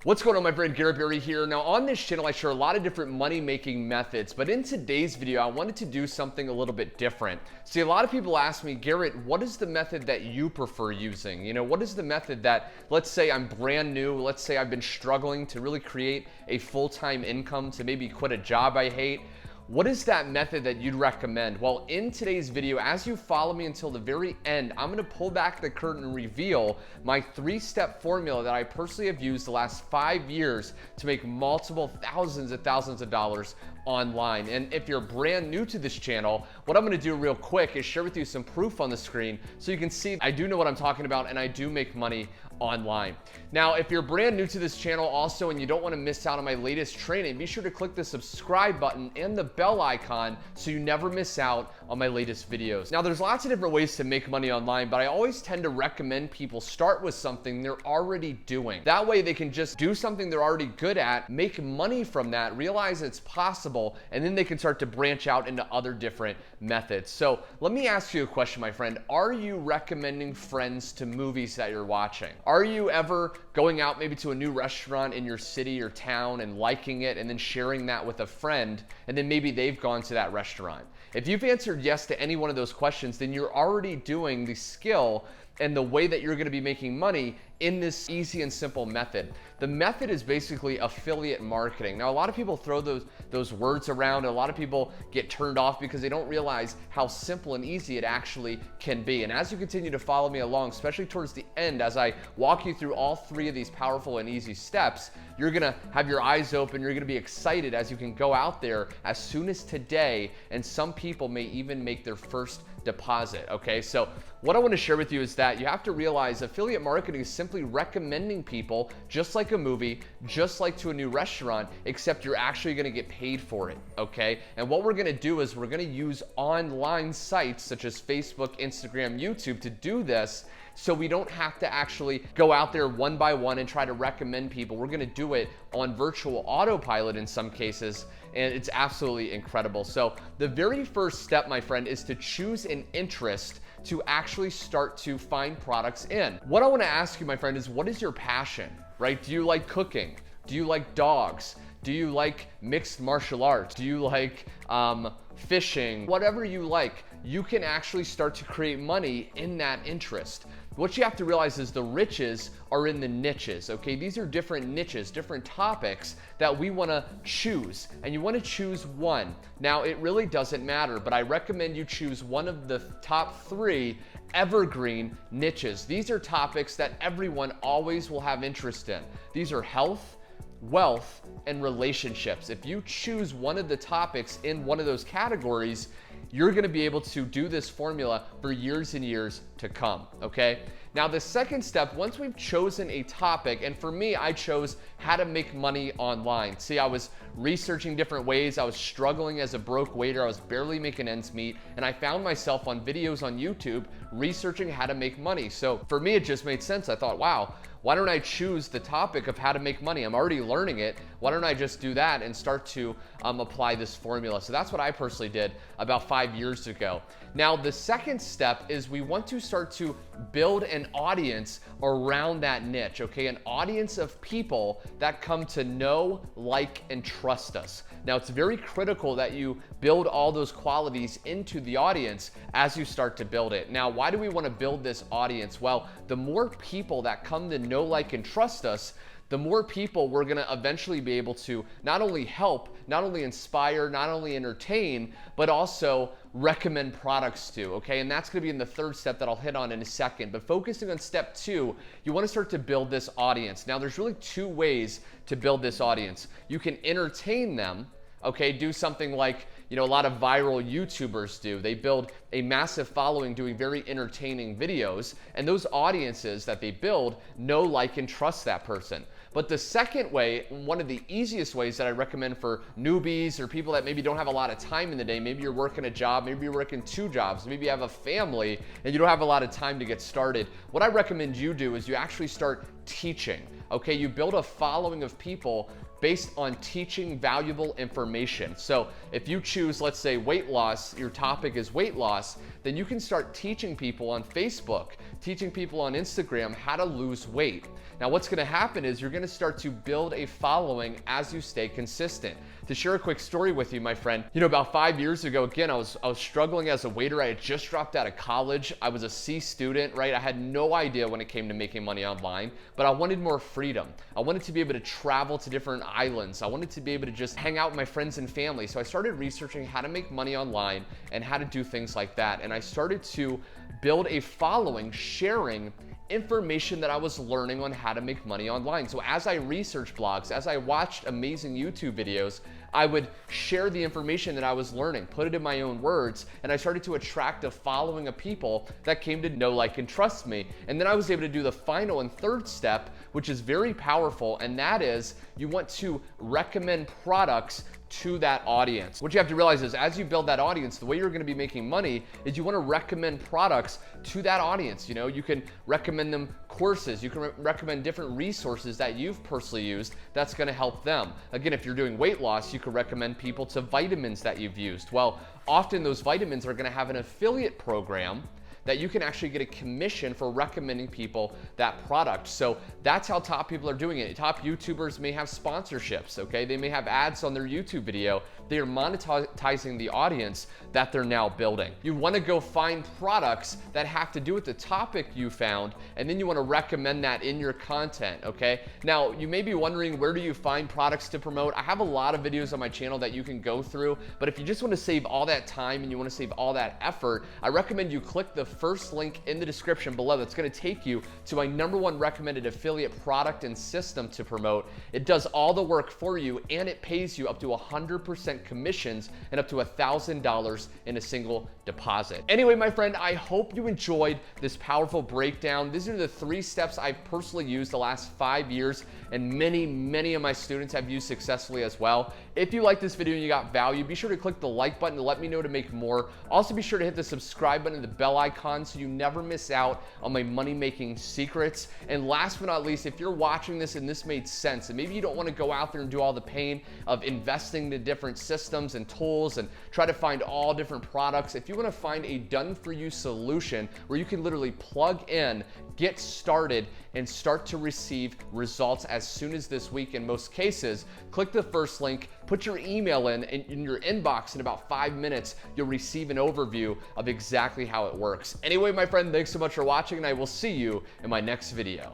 What's going on, my friend? Garrett Barry here. Now on this channel, I share a lot of different money-making methods, but in today's video, I wanted to do something a little bit different. See, a lot of people ask me, Garrett, what is the method that you prefer using? You know, what is the method that, let's say I'm brand new, let's say I've been struggling to really create a full-time income, to maybe quit a job I hate. What is that method that you'd recommend? Well, in today's video, as you follow me until the very end, I'm gonna pull back the curtain and reveal my 3-step formula that I personally have used the last 5 years to make multiple thousands of dollars online. And if you're brand new to this channel, what I'm gonna do real quick is share with you some proof on the screen so you can see I do know what I'm talking about and I do make money online. Now, if you're brand new to this channel also and you don't want to miss out on my latest training, be sure to click the subscribe button and the bell icon so you never miss out on my latest videos. Now, there's lots of different ways to make money online, but I always tend to recommend people start with something they're already doing. That way they can just do something they're already good at, make money from that, realize it's possible, and then they can start to branch out into other different methods. So let me ask you a question, my friend. Are you recommending friends to movies that you're watching? Are you ever going out maybe to a new restaurant in your city or town and liking it and then sharing that with a friend, and then maybe they've gone to that restaurant? If you've answered yes to any one of those questions, then you're already doing the skill and the way that you're going to be making money in this easy and simple method. The method is basically affiliate marketing. Now, a lot of people throw those words around, and a lot of people get turned off because they don't realize how simple and easy it actually can be. And as you continue to follow me along, especially towards the end, as I walk you through all 3 of these powerful and easy steps, you're gonna have your eyes open, you're gonna be excited as you can go out there as soon as today, and some people may even make their first deposit, okay? So what I wanna share with you is that you have to realize affiliate marketing is simply recommending people, just like a movie, just like to a new restaurant, except you're actually gonna get paid for it, okay? And what we're gonna do is we're gonna use online sites such as Facebook, Instagram, YouTube to do this, so we don't have to actually go out there one by one and try to recommend people. We're gonna do it on virtual autopilot in some cases, and it's absolutely incredible. So the very first step, my friend, is to choose an interest to actually start to find products in. What I wanna ask you, my friend, is what is your passion, right? Do you like cooking? Do you like dogs? Do you like mixed martial arts? Do you like fishing? Whatever you like, you can actually start to create money in that interest. What you have to realize is the riches are in the niches, okay? These are different niches, different topics that we wanna choose, and you wanna choose one. Now, it really doesn't matter, but I recommend you choose one of the top 3 evergreen niches. These are topics that everyone always will have interest in. These are health, wealth, and relationships. If you choose one of the topics in one of those categories, you're gonna be able to do this formula for years and years to come, okay? Now, the second step, once we've chosen a topic, and for me, I chose how to make money online. See, I was researching different ways. I was struggling as a broke waiter. I was barely making ends meet, and I found myself on videos on YouTube researching how to make money. So for me, it just made sense. I thought, wow, why don't I choose the topic of how to make money? I'm already learning it. Why don't I just do that and start to apply this formula? So that's what I personally did about 5 years ago. Now, the second step is we want to start to build an audience around that niche, okay? An audience of people that come to know, like, and trust us. Now, it's very critical that you build all those qualities into the audience as you start to build it. Now, why do we want to build this audience? Well, the more people that come to know, like, and trust us, the more people we're gonna eventually be able to not only help, not only inspire, not only entertain, but also recommend products to, okay? And that's gonna be in the third step that I'll hit on in a second. But focusing on step 2, you wanna start to build this audience. Now, there's really 2 ways to build this audience. You can entertain them, okay? Do something like, you know, a lot of viral YouTubers do. They build a massive following doing very entertaining videos, and those audiences that they build know, like, and trust that person. But the second way, one of the easiest ways that I recommend for newbies or people that maybe don't have a lot of time in the day, maybe you're working a job, maybe you're working 2 jobs, maybe you have a family and you don't have a lot of time to get started. What I recommend you do is you actually start teaching. Okay, you build a following of people based on teaching valuable information. So if you choose, let's say, weight loss, your topic is weight loss, then you can start teaching people on Facebook, teaching people on Instagram how to lose weight. Now what's gonna happen is you're gonna start to build a following as you stay consistent. To share a quick story with you, my friend, about 5 years ago, again, I was struggling as a waiter. I had just dropped out of college. I was a C student, right? I had no idea when it came to making money online, but I wanted more freedom. I wanted to be able to travel to different islands. I wanted to be able to just hang out with my friends and family. So I started researching how to make money online and how to do things like that. And I started to build a following sharing information that I was learning on how to make money online. So as I researched blogs, as I watched amazing YouTube videos, I would share the information that I was learning, put it in my own words, and I started to attract a following of people that came to know, like, and trust me. And then I was able to do the final and third step, which is very powerful, and that is you want to recommend products to that audience. What you have to realize is as you build that audience, the way you're gonna be making money is you wanna recommend products to that audience. You can recommend them courses, you can recommend different resources that you've personally used that's gonna help them. Again, if you're doing weight loss, you could recommend people to vitamins that you've used. Well, often those vitamins are gonna have an affiliate program that you can actually get a commission for recommending people that product. So that's how top people are doing it. Top YouTubers may have sponsorships, okay? They may have ads on their YouTube video. They are monetizing the audience that they're now building. You wanna go find products that have to do with the topic you found, and then you wanna recommend that in your content, okay? Now, you may be wondering, where do you find products to promote? I have a lot of videos on my channel that you can go through, but if you just wanna save all that time and you wanna save all that effort, I recommend you click the first link in the description below. That's gonna take you to my #1 recommended affiliate product and system to promote. It does all the work for you, and it pays you up to 100% commissions and up to $1,000 in a single deposit. Anyway, my friend, I hope you enjoyed this powerful breakdown. These are the 3 steps I've personally used the last 5 years, and many of my students have used successfully as well. If you like this video and you got value, be sure to click the like button to let me know to make more. Also, be sure to hit the subscribe button and the bell icon so you never miss out on my money-making secrets. And last but not least, if you're watching this and this made sense, and maybe you don't want to go out there and do all the pain of investing in different systems and tools and try to find all different products, if you want to find a done-for-you solution where you can literally plug in, get started, and start to receive results as soon as this week in most cases, click the first link, put your email in, and in your inbox in about 5 minutes, you'll receive an overview of exactly how it works. Anyway, my friend, thanks so much for watching, and I will see you in my next video.